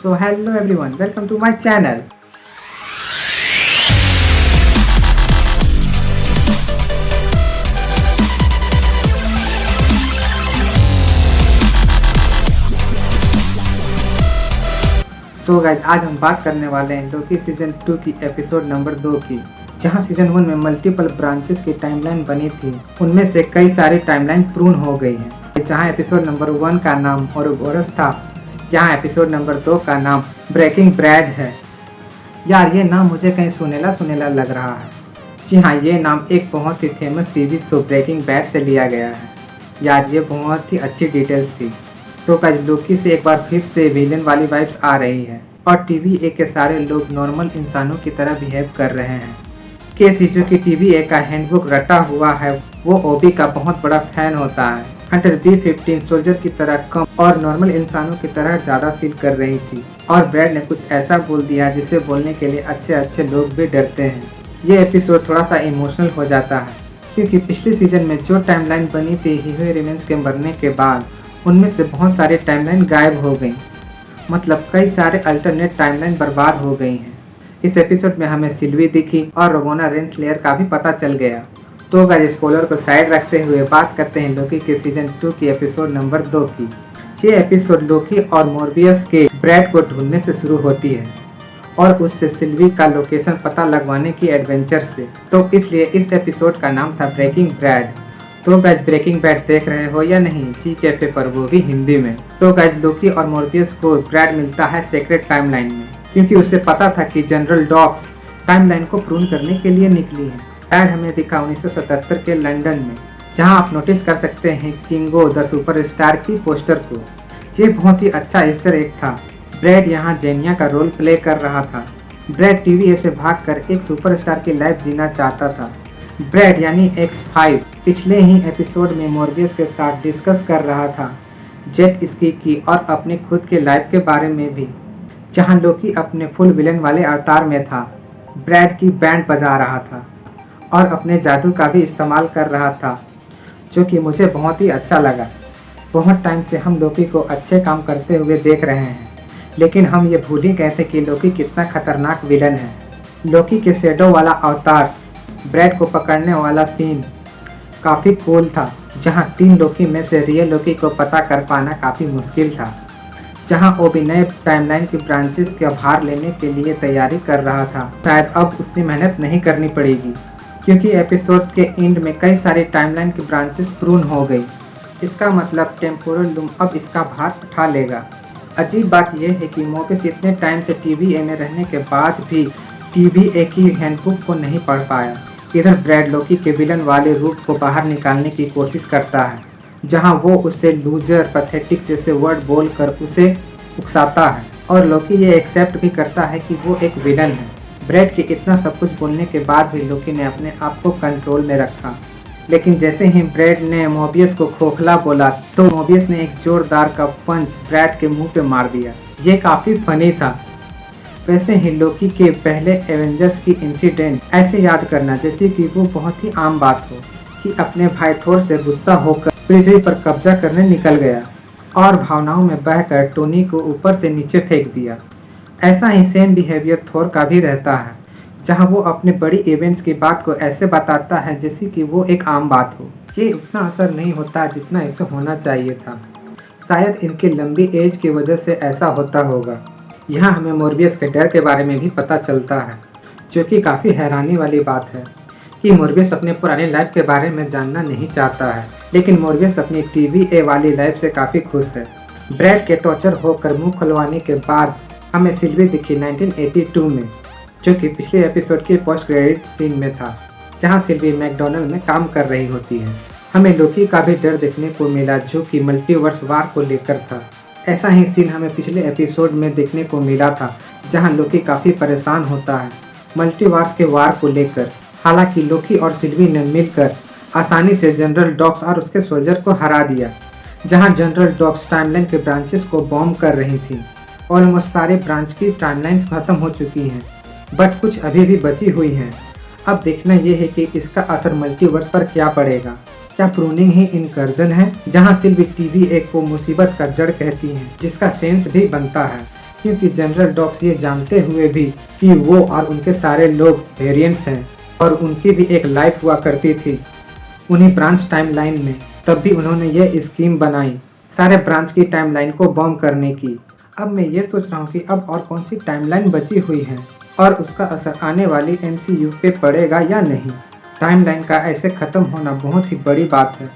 So hello everyone, welcome to my channel. So guys आज हम बात करने वाले हैं लोकी सीजन 2 की एपिसोड नंबर 2 की, जहां सीजन 1 में मल्टीपल ब्रांचेस की टाइमलाइन बनी थी। उनमें से कई सारी टाइमलाइन पूर्ण हो गई हैं। जहां एपिसोड नंबर 1 का नाम ओरोबोरस था, जहां एपिसोड नंबर 2 का नाम ब्रेकिंग बैड है। यार ये नाम मुझे कहीं सुनेला सुनेला लग रहा है। जी हाँ, ये नाम एक बहुत ही famous TV show Breaking Bad से लिया गया है। यार ये बहुत ही अच्छी डिटेल्स थी। तो गाइस लोकी से एक बार फिर से विलेन वाली वाइब्स आ रही है और टीवी ए के सारे लोग नॉर्मल इंसानों की तरह बिहेव कर रहे हैं। जो कि टीवी ए का हैंडबुक रटा हुआ है, वो ओबी का बहुत बड़ा फैन होता है। हंटर B-15 सोल्जर की तरह कम और नॉर्मल इंसानों की तरह ज़्यादा फील कर रही थी और ब्रैड ने कुछ ऐसा बोल दिया जिसे बोलने के लिए अच्छे अच्छे लोग भी डरते हैं। ये एपिसोड थोड़ा सा इमोशनल हो जाता है क्योंकि पिछले सीजन में जो टाइमलाइन बनी थी हीरो हीरोइंस के मरने के बाद, उनमें से बहुत सारे टाइमलाइन गायब हो गई। मतलब कई सारे अल्टरनेट टाइमलाइन बर्बाद हो गई हैं। इस एपिसोड में हमें सिल्वी दिखी और रोमोना रेनस्लेयर का भी पता चल गया। तो गाइस स्पॉइलर को साइड रखते हुए बात करते हैं लोकी के सीजन 2 की एपिसोड नंबर 2 की। ये एपिसोड लोकी और मोर्बियस के ब्रैड को ढूंढने से शुरू होती है और उससे सिल्वी का लोकेशन पता लगवाने की एडवेंचर से। तो इसलिए इस एपिसोड का नाम था ब्रेकिंग बैड। तो गाइस ब्रेकिंग बैड देख रहे हो या नहीं, जी कैफे पर, वो भी हिंदी में। तो गाइस लोकी और मोर्बियस को ब्रैड मिलता है सीक्रेट टाइमलाइन में क्योंकि उसे पता था कि जनरल डॉक्स टाइमलाइन को प्रून करने के लिए निकली है। ब्रैड हमें दिखा 1977 के लंदन में, जहां आप नोटिस कर सकते हैं किंगो द सुपरस्टार की पोस्टर को। ये बहुत ही अच्छा ईस्टर एग था। ब्रैड यहाँ जेनिया का रोल प्ले कर रहा था। ब्रैड टीवी से भागकर एक सुपरस्टार की लाइफ जीना चाहता था। ब्रैड यानी X5 पिछले ही एपिसोड में मोर्बियस के साथ डिस्कस कर रहा था जेट स्की की और अपने खुद के लाइफ के बारे में भी, जहां लोकी अपने फुल विलेन वाले अवतार में था। ब्रैड की बैंड बजा रहा था और अपने जादू का भी इस्तेमाल कर रहा था, जो कि मुझे बहुत ही अच्छा लगा। बहुत टाइम से हम लोकी को अच्छे काम करते हुए देख रहे हैं, लेकिन हम ये भूल ही गए थे कि लोकी कितना खतरनाक विलन है। लोकी के शैडो वाला अवतार ब्रैड को पकड़ने वाला सीन काफ़ी कूल था, जहां 3 लोकी में से रियल लोकी को पता कर पाना काफ़ी मुश्किल था। जहां ओबी नए टाइमलाइन की ब्रांचेस का भार लेने के लिए तैयारी कर रहा था। शायद अब उतनी मेहनत नहीं करनी पड़ेगी क्योंकि एपिसोड के एंड में कई सारी टाइमलाइन की ब्रांचेस प्रून हो गई। इसका मतलब टेम्पोरल लूम अब इसका भार उठा लेगा। अजीब बात यह है कि मोबियस इतने टाइम से TVA में रहने के बाद भी TVA की हैंडबुक को नहीं पढ़ पाया। इधर ब्रैड लोकी के विलन वाले रूप को बाहर निकालने की कोशिश करता है, जहां वो उसे लूजर, पैथेटिक जैसे वर्ड बोलकर उसे उकसाता है और लोकी ये एक्सेप्ट भी करता है कि वो एक विलन है। ब्रैड के इतना सब कुछ बोलने के बाद भी लोकी ने अपने आप को कंट्रोल में रखा, लेकिन जैसे ही ब्रैड ने मोबियस को खोखला बोला तो मोबियस ने एक जोरदार का पंच ब्रैड के मुंह पे मार दिया। ये काफ़ी फनी था। वैसे ही लोकी के पहले एवेंजर्स की इंसिडेंट ऐसे याद करना जैसे कि वो बहुत ही आम बात हो कि अपने भाई थोर से गुस्सा होकर पृथ्वी पर कब्जा करने निकल गया और भावनाओं में बहकर टोनी को ऊपर से नीचे फेंक दिया। ऐसा ही सेम बिहेवियर थोर का भी रहता है, जहां वो अपने बड़ी इवेंट्स की बात को ऐसे बताता है जैसे कि वो एक आम बात हो। ये उतना असर नहीं होता जितना इसे होना चाहिए था। शायद इनकी लंबी एज की वजह से ऐसा होता होगा। यहाँ हमें मोर्बियस के डर के बारे में भी पता चलता है, जो कि काफ़ी हैरानी वाली बात है कि मोर्बियस अपने पुराने लाइफ के बारे में जानना नहीं चाहता है, लेकिन मोर्बियस अपनी TVA वाली लाइफ से काफ़ी खुश है। ब्रैड के टॉर्चर होकर मुंह खुलवाने के बाद हमें सिल्वी दिखी 1982 में, जो कि पिछले एपिसोड के पोस्ट क्रेडिट सीन में था, जहाँ सिल्वी मैकडोनल्ड में काम कर रही होती है। हमें लोकी का भी डर देखने को मिला, जो कि मल्टीवर्स वार को लेकर था। ऐसा ही सीन हमें पिछले एपिसोड में देखने को मिला था, जहां लोकी काफ़ी परेशान होता है मल्टीवर्स के वार को लेकर। हालांकि लोकी और सिल्वी ने मिलकर आसानी से जनरल डॉक्स और उसके सोल्जर को हरा दिया। जहां जनरल डॉक्स टाइमलाइन के ब्रांचेस को बॉम्ब कर रही थी। ऑलमोस्ट सारे ब्रांच की टाइमलाइंस खत्म हो चुकी हैं, बट कुछ अभी भी बची हुई हैं। अब देखना यह है कि इसका असर मल्टीवर्स पर क्या पड़ेगा। क्या प्रूनिंग ही इनकर्जन है, जहां सिल्वी TVA को मुसीबत का जड़ कहती हैं, जिसका सेंस भी बनता है। क्योंकि जनरल डॉक्स ये जानते हुए भी कि वो और उनके सारे लोग वेरिएंट्स हैं और उनकी भी एक लाइफ हुआ करती थी उन्हीं ब्रांच टाइमलाइन में, तब भी उन्होंने ये स्कीम बनाई सारे ब्रांच की टाइमलाइन को बॉम्ब करने की। अब मैं ये सोच रहा हूँ कि अब और कौन सी टाइमलाइन बची हुई है और उसका असर आने वाली MCU पे पड़ेगा या नहीं। टाइमलाइन का ऐसे ख़त्म होना बहुत ही बड़ी बात है।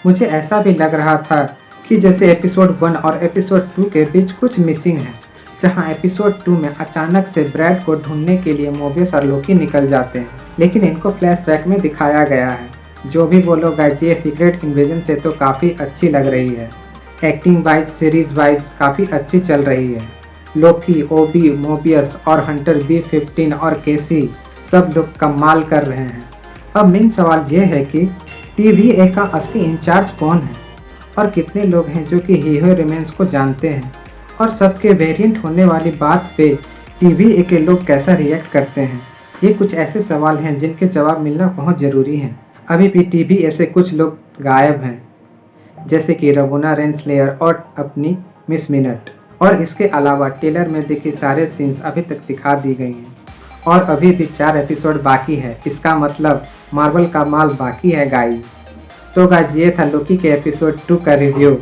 मुझे ऐसा भी लग रहा था कि जैसे एपिसोड 1 और एपिसोड 2 के बीच कुछ मिसिंग है, जहां एपिसोड 2 में अचानक से ब्रैड को ढूंढने के लिए मोबियस और लोकी निकल जाते हैं, लेकिन इनको फ्लैशबैक में दिखाया गया है। जो भी बोलो गाइस, ये सीक्रेट इन्वेजन से तो काफ़ी अच्छी लग रही है। एक्टिंग वाइज, सीरीज वाइज काफ़ी अच्छी चल रही है। लोकी, ओबी, मोबियस और हंटर B15 और केसी सब लोग कमाल कर रहे हैं। अब मेन सवाल ये है कि TVA का असली इंचार्ज कौन है और कितने लोग हैं जो कि हीरो रिमेंस को जानते हैं, और सबके वेरिएंट होने वाली बात पे TVA के लोग कैसा रिएक्ट करते हैं। ये कुछ ऐसे सवाल हैं जिनके जवाब मिलना बहुत ज़रूरी है। अभी भी TVA से कुछ लोग गायब हैं, जैसे कि रवोना रेनस्लेयर और अपनी मिस मिनट, और इसके अलावा टेलर में दिखे सारे सीन्स अभी तक दिखा दी गई हैं और अभी भी 4 एपिसोड बाकी है। इसका मतलब मार्वल का माल बाकी है गाइज। तो गाइज ये था लोकी के एपिसोड 2 का रिव्यू,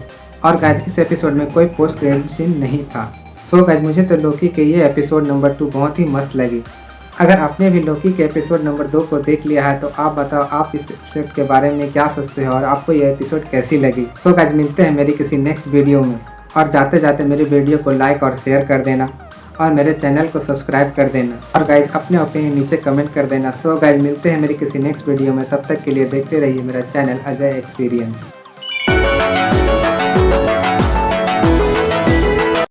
और गाइज इस एपिसोड में कोई पोस्ट क्रेडिट सीन नहीं था। सो गाइज मुझे तो लोकी के ये एपिसोड नंबर 2 बहुत ही मस्त लगी। अगर आपने भी लोकी के एपिसोड नंबर 2 को देख लिया है तो आप बताओ आप इस एपिसोड के बारे में क्या सोचते हो और आपको ये एपिसोड कैसी लगी। सो गाइज मिलते हैं मेरी किसी नेक्स्ट वीडियो में, और जाते जाते मेरी वीडियो को लाइक और शेयर कर देना और मेरे चैनल को सब्सक्राइब कर देना, और गाइज अपने ओपिनियन नीचे कमेंट कर देना। सो गाइज मिलते हैं मेरी किसी नेक्स्ट वीडियो में, तब तक के लिए देखते रहिए मेरा चैनल अजय एक्सपीरियंस।